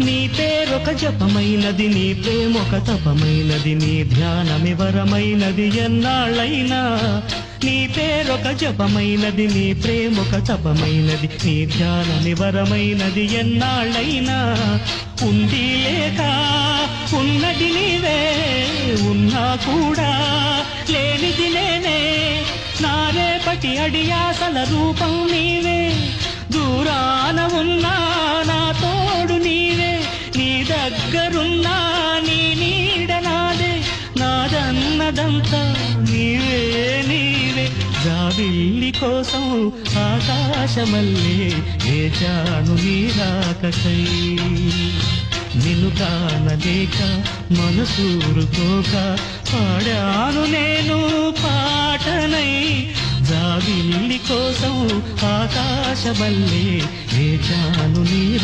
నీ పేరొక జపమైనది, నీ ప్రేమొక తపమైనది, నీ ధ్యానమి వరమైనది ఎన్నాళ్ళైనా. నీ పేరొక జపమైనది, నీ ప్రేమొక తపమైనది, నీ ధ్యానమి వరమైనది ఎన్నాళ్ళైనా. ఉంది లేక ఉన్నది నీవే, ఉన్నా కూడా లేనిది నేనే. నా రేపటి అడియాసల రూపం నీవే, దూరాన ఉన్నా నా తోడు నీవే. నీ దగ్గరున్నా నీ నీడ నాదే, నాదన్నదంతా నీవే నీవే. జాబిల్లి కోసం ఆకాశమల్లే వేచాను నీ రాకకై. నిన్ను కానలేక మనసూరుకోక పాడాను నేను పాటనై. జాబిల్లి కోసం ఆకాశమల్లే వేచాను నీ